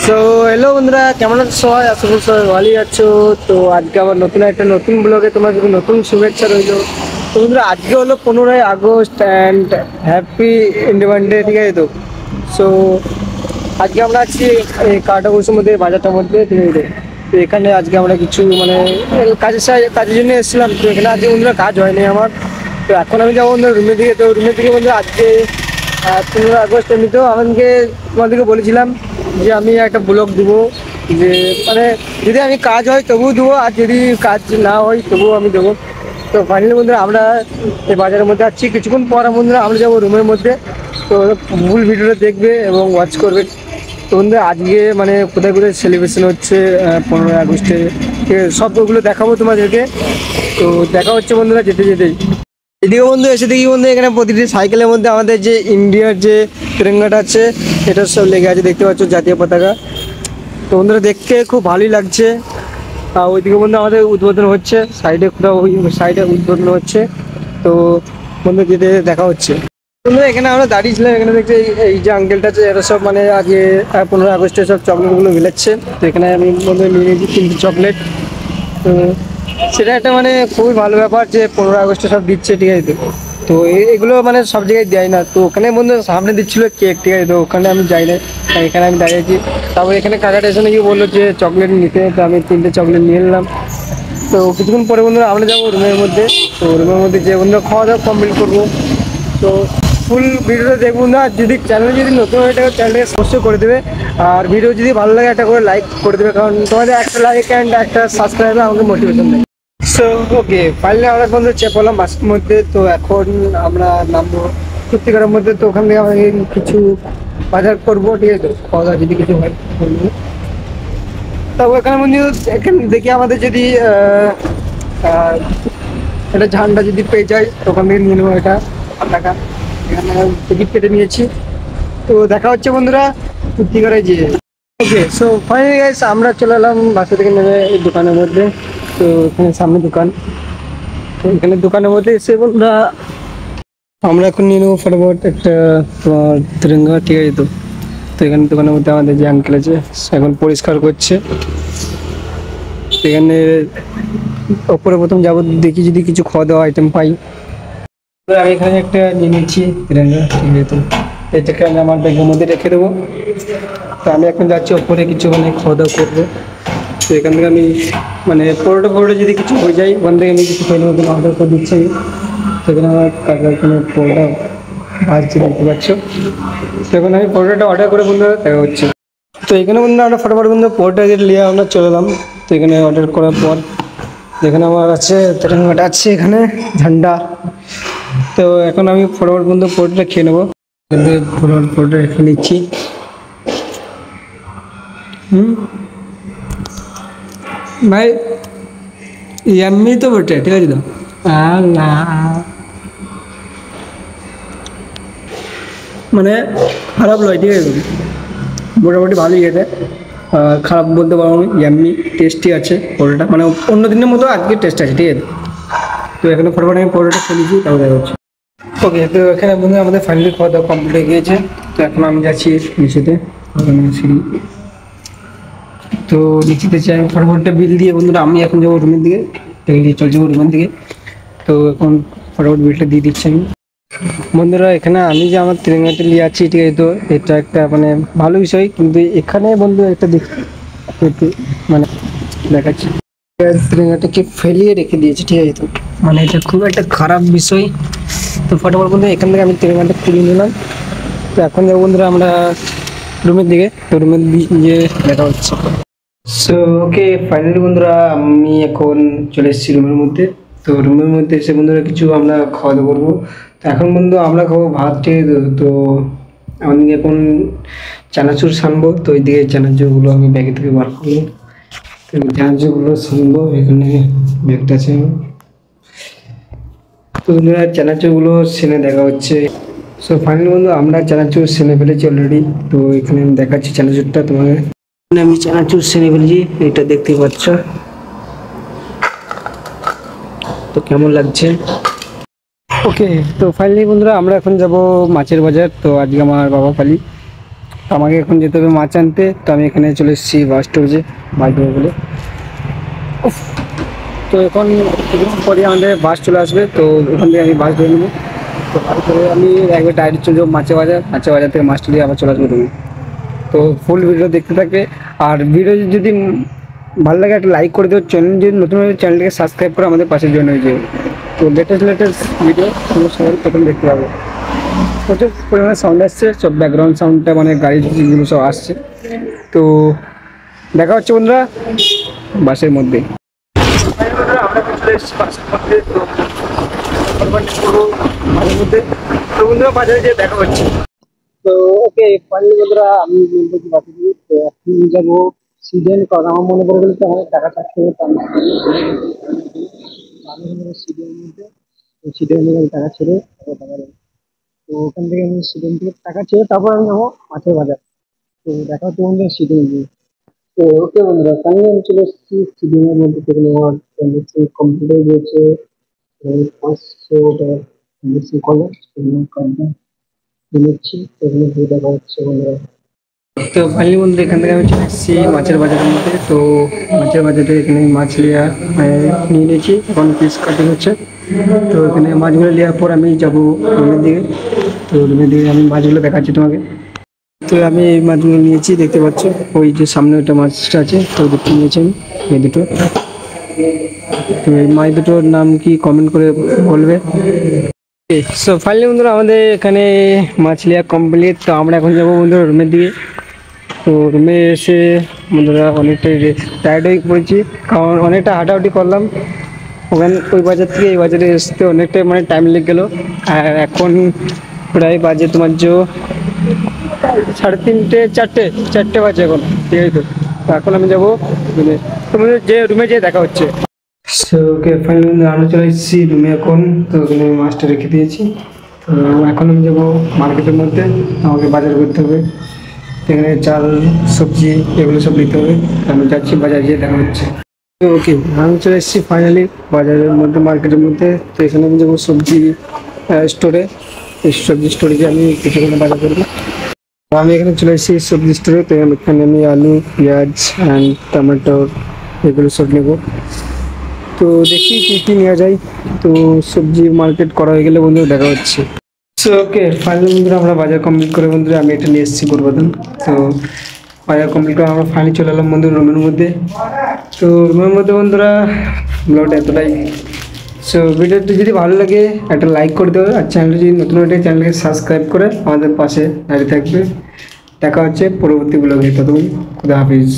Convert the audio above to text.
So hello বন্ধুরা, কেমন আছো সবাই? আশা করি সবাই ভালোই আছো। তো আজকে আবার নতুন ব্লগে তোমাদের নতুন শুভেচ্ছা রইলো। তো বন্ধুরা, আজকে হলো 15ই August and happy independence day, ঠিক আছে? তো সো আজকে আমরা আছি এই কাটাকুসুর মধ্যে, বাজারটার মধ্যে, ঠিক আছে? তো এখানে আজকে আমরা কিছু মানে কাজের জন্য এসেছিলাম। তো এখানে আজকে বন্ধুরা কাজ হয়নি আমার। তো এখন আমি যাবো বন্ধুরা রুমের দিকে। তো রুমের দিকে বন্ধুরা আজকে 15ই আগস্ট এমনিতেও তোমাদেরকে বলেছিলাম যে আমি একটা ব্লগ দেবো, যে মানে যদি আমি কাজ হয় তবুও দেবো, আর যদি কাজ না হয় তবুও আমি দেবো। তো ফাইনালি বন্ধুরা আমরা এই বাজারের মধ্যে আছি, কিছুক্ষণ পর বন্ধুরা আমরা যাবো রুমের মধ্যে। তো ফুল ভিডিওটা দেখবে এবং ওয়াচ করবে। তো বন্ধুরা আজকে মানে কোথায় কোথায় সেলিব্রেশন হচ্ছে 15ই আগস্টে, ঠিক আছে, সব ওগুলো দেখাবো তোমাদেরকে। তো দেখা হচ্ছে বন্ধুরা যেতে যেতেই। এদিকে বন্ধু এসে দেখি বন্ধু এখানে প্রতিটি সাইকেলের মধ্যে আমাদের যে ইন্ডিয়ার যে তিরঙ্গাটা আছে এটা সব লেগে আছে, দেখতে পাচ্ছ, জাতীয় পতাকা। তো বন্ধুরা দেখতে খুব ভালোই লাগছে। আর ওইদিকে বন্ধু আমাদের উদ্বোধন হচ্ছে, সাইডে কোথাও ওই সাইডে উদ্বোধন হচ্ছে। তো বন্ধু যেতে দেখা হচ্ছে। বন্ধুরা এখানে আমরা দাঁড়িয়েছিলাম, এখানে দেখছি এই যে আঙ্কেলটা আছে, এরা সব মানে আজকে 15ই আগস্টে সব চকলেটগুলো মিলাচ্ছে। তো এখানে আমি বন্ধু নিয়ে নিয়েছি 3টে চকলেট। তো সেটা একটা মানে খুবই ভালো ব্যাপার যে 15ই আগস্টে সব দিচ্ছে, ঠিক আছে? তো এগুলো মানে সব জায়গায় দেয় না। তো ওখানে বন্ধু সামনে দিচ্ছিল কেক, ঠিক আছে? তো ওখানে আমি যাই না, এখানে আমি দাঁড়িয়েছি। তারপর এখানে কাকাটা এসে নাকি বললো যে চকলেট নিতে, তো আমি 3টে চকলেট নিয়ে নিলাম। তো কিছুক্ষণ পরে বন্ধুরা আমরা যাবো রুমের মধ্যে। তো রুমের মধ্যে যে বন্ধুরা খাওয়া দাওয়া কমপ্লিট করবো। তো ফুল ভিডিওটা দেখুন না, যদি চ্যানেল যদি নতুন হয়ে থাকে চ্যানেলটাকে সাবস্ক্রাইব করে দেবে। আর ভিডিও যদি ভালো লাগে একটা করে লাইক করে দেবে, কারণ তোমাদের একটা লাইক অ্যান্ড একটা সাবস্ক্রাইবে আমাকে মোটিভেশন দেয়। সো ওকে, ফাইনালি আমরা এখন চেপলাম বাসের মধ্যে। তো এখন আমরা নামবো সত্যিকারের মধ্যে। তো ওখান থেকে আমাকে কিছু বাজার করবো, ঠিক আছে? খাওয়া দাওয়া যদি কিছু হয় করবো। তবে এখানে বন্ধু এখানে দেখি আমাদের যদি একটা ঝান্ডা যদি পেয়ে যায় তো ওখান থেকে নিয়ে নেবো এটা টাকা। এখানে টিকিট কেটে নিয়েছি। তো দেখা হচ্ছে বন্ধুরা সত্যিকারে যে। ওকে, সো ফাইনালি গাইস আমরা চলে এলাম বাসা থেকে নেমে এই দোকানের মধ্যে। তো এখানে সামনে দোকান। তো এখানে দোকানের মধ্যে এসে বন্ধুরা আমরা এখন নিয়ে নেবো ফটাফট একটা তোমার তিরঙ্গা, ঠিক আছে? তো তো এখানে দোকানের মধ্যে আমাদের যে আঙ্কেল আছে সে এখন পরিষ্কার করছে। এখানে ওপরে প্রথম যাবো, দেখি যদি কিছু খাওয়া দাওয়া আইটেম পাই। আমি এখানে একটা নিয়ে নিচ্ছি তিরঙ্গা, ঠিক আছে? তো এটাকে আমি আমার ব্যাগের মধ্যে রেখে দেবো। তো আমি এখন যাচ্ছি ওপরে কিছু মানে খাওয়া দাওয়া করবো। তো এখান থেকে আমি মানে পরোটা যদি কিছু হয়ে যায় ওখান থেকে আমি কিছু খেয়ে নেবো, অর্ডার করে দিচ্ছি আমি। সেখানে আমার কাকা এখানে পরোটা ভাজছে, দেখতে পাচ্ছ। তো এখন আমি পরোটাটা অর্ডার করে বন্ধুরা দেখা হচ্ছে। তো এখানে বন্ধুরা আমরা ফটাফট বন্ধু পরোটা যেটা নিয়ে আমরা চলে এলাম। তো এখানে অর্ডার করার পর যেখানে আমার আছে তিরঙ্গাটা আছে, এখানে ঝান্ডা। তো এখন আমি ফটাফট বন্ধু পরোটাটা খেয়ে নেবো। ফটাফট পরোটা রেখে নিচ্ছি। ভাই ইয়াম্মি তো বটে, ঠিক আছে? তো না মানে খারাপ নয়, ঠিক আছে? মোটামুটি ভালোই খেতে। খারাপ বলতে পারবো না, ইয়াম্মি টেস্টি আছে পরোটা, মানে অন্য দিনের মতো আজকে টেস্ট আছে, ঠিক আছে? তো এখানে ফটোফট আমি পরোটা খেয়েছি, তাও দেখা হচ্ছে। ওকে, তো এখানে বন্ধু আমাদের ফাইনালি খাওয়া দাওয়া কমপ্লিট হয়ে গিয়েছে। তো এখন আমি যাচ্ছি নিচেতে, সিঁড়ি। তো নিচেতে চাই ফটোফটটা বিল দিয়ে বন্ধুরা আমি এখন যাবো রুমের দিকে, টেবিল চলে যাবো রুমের দিকে। তো এখন ফটোফট বিলটা দিয়ে দিচ্ছি আমি। বন্ধুরা এখানে আমি যে আমার তিরঙ্গাটা নিয়ে আছি, ঠিক আছে? তো এটা একটা মানে ভালো বিষয়, কিন্তু এখানে বন্ধু একটা একটু মানে দেখাচ্ছি, তিরঙ্গাটাকে ফেলিয়ে রেখে দিয়েছি, ঠিক আছে? তো মানে এটা খুব একটা খারাপ বিষয়। তো ফটোফট বন্ধু এখান থেকে আমি তিরঙ্গাটা তুলে নিলাম। তো এখন যাবো বন্ধুরা আমরা রুমের দিকে। তো রুমের দিকে দেখা হচ্ছে। সো ওকে, ফাইনালি বন্ধুরা আমি এখন চলে এসেছি রুমের মধ্যে। তো রুমের মধ্যে এসে বন্ধুরা কিছু আমরা খাওয়া দাওয়া করবো। তো এখন বন্ধু আমরা খাবো ভাত, ঠিক আছে? তো আমি এখন চানাচুর সানবো। তো ওই দিকে চানাচুরগুলো আমি ব্যাগে থেকে বার করবো। তো চানাচুরগুলো সানবো, এখানে ব্যাগটা আছে। তো বন্ধুরা চানাচুরগুলো সেনে দেখা হচ্ছে। সো ফাইনালি বন্ধু আমরা চানাচুর সেনে ফেলেছি অলরেডি। তো এখানে আমি দেখাচ্ছি চানাচুরটা তোমাকে। আমি চানাচুর সেনে ফেলেছি, এটা দেখতে পাচ্ছ। তো কেমন লাগছে? ওকে, তো ফাইনালি বন্ধুরা আমরা এখন যাব মাছের বাজার। তো আজকে আমার বাবা পালি। আমাকে এখন যেতে হবে মাছ আনতে, তো আমি এখানে চলে এসেছি বাস স্টপেজে মাছ দেবো বলে। উফ, তো এখন কিছুক্ষণ পরে আমাদের বাস চলে আসবে, তো ওখান থেকে আমি বাস ধরে নেবো। তো বাস ধরে আমি একবার ডাইরেক্ট চলে যাবো মাছের বাজার থেকে মাছটা দিয়ে আবার চলে আসবো তুমি। তো ফুল ভিডিও দেখতে থাকবে। আর ভিডিও যদি ভালো লাগে একটা লাইক করে দিও, চ্যানেল যদি নতুন হলে চ্যানেলটাকে সাবস্ক্রাইব করে আমাদের পাশে জয়েন হয়ে যাবে। তো লেটেস্ট ভিডিও তোমরা সবাই প্রথম দেখতে পাবে। প্রচুর পরিমাণে সাউন্ড আসছে, সব ব্যাকগ্রাউন্ড সাউন্ডটা মানে গাড়িগুলো সব আসছে। তো দেখা হচ্ছে বন্ধুরা বাসের মধ্যে। আমরা চলে এসেছি বাসের মধ্যে, তো মাঝের মধ্যে তো বন্ধুরা বাজারে যেয়ে দেখা হচ্ছে। তো ওকে ফাইনালি বন্ধুরা আমি বলছি বাসে দিয়ে, তো এখন যাবো সিডেন, কারণ আমার মনে পড়ে গেল তো আমাদের টাকা থাকতে হবে, সিডেনের মধ্যে টাকা ছেড়ে টাকা দেবো। তো ওখান থেকে আমি সিডেন থেকে টাকা ছেড়ে তারপর আমি যাবো মাছের বাজার। তো দেখা হচ্ছে বন্ধুরা সিডেন গিয়ে। তো ওকে বন্ধুরা ফাইনালি আমি চলে এসেছি সিডেনের মধ্যে, থেকে আমার কমপ্লিট হয়ে গিয়েছে 500 টাকা কলেজ নিচ্ছি, তো এখানে গিয়ে দেখা হচ্ছে বন্ধুরা। তো ফাইনালি বন্ধু এখান থেকে আমি চলে এসেছি মাছের বাজারের মধ্যে। তো মাছের বাজারে এখানে মাছ নিয়ে নিয়েছি, এখন পিস কাটিং হচ্ছে। তো এখানে মাছগুলো নেওয়ার পর আমি যাবো রুমের দিকে। তো রুমের দিকে আমি মাছগুলো দেখাচ্ছি তোমাকে। তো আমি এই মাছগুলো নিয়েছি, দেখতে পাচ্ছ ওই যে সামনে ওইটা মাছটা আছে, তো দুটো নিয়েছি আমি, এই দুটো। তো এই মাছ দুটোর নাম কি কমেন্ট করে বলবে। সো ফাইনালি বন্ধুরা আমাদের এখানে মাছ লিয়া কমপ্লিট। তো আমরা এখন যাবো বন্ধুরা রুমের দিকে। তো রুমে এসে বন্ধুরা অনেকটাই টায়ার্ড হয়ে পড়েছি, কারণ অনেকটা হাঁটাহাঁটি করলাম ওই বাজার থেকে এই বাজারে আসতে অনেকটাই মানে টাইম লেগে গেলো। আর এখন প্রায় বাজে তোমার 3:30 4টে বাজে এখন, ঠিক আছে। তো এখন আমি যাবো রুমে, তোমাদের যে রুমে যেয়ে দেখা হচ্ছে। ওকে ফাইনালি আমরা চলে এসেছি রুমে এখন। তো ওখানে মাছটা রেখে দিয়েছি। তো এখন আমি যাবো মার্কেটের মধ্যে, আমাকে বাজার করতে হবে। এখানে চাল সবজি এগুলো সব নিতে হবে, আমি যাচ্ছি বাজারে গিয়ে দেখা হচ্ছে। ওকে আমি চলে এসেছি ফাইনালি বাজারের মধ্যে, মার্কেটের মধ্যে। তো এখানে আমি যাবো সবজি স্টোরে, এই সবজি স্টোরে গিয়ে আমি কিছুক্ষণ বাজার করবো। আমি এখানে চলে এসেছি সবজি স্টোরে। তো এখানে আমি আলু, পেঁয়াজ অ্যান্ড টমেটো এগুলো সব নেবো। তো দেখি কী কী নেওয়া যায়। তো সবজি মার্কেট করা হয়ে গেলে বন্ধুরা দেখা হচ্ছে। সো ওকে ফাইনালি বন্ধুরা আমরা বাজার কমপ্লিট করে বন্ধুরা আমি এটা নিয়ে এসেছি করবাদান। তো বাজার কমপ্লিট করে আমরা ফাইনালি চলে এলাম বন্ধু রুমের মধ্যে। তো রুমের মধ্যে বন্ধুরা ব্লগটা এতটাই। সো ভিডিওটি যদি ভালো লাগে একটা লাইক করে দেবে, আর চ্যানেলটি যদি নতুন হয়ে থাকে চ্যানেলকে সাবস্ক্রাইব করে আমাদের পাশে দাঁড়িয়ে থাকবে। দেখা হচ্ছে পরবর্তী ব্লগে, ততক্ষণ খুদা হাফিজ।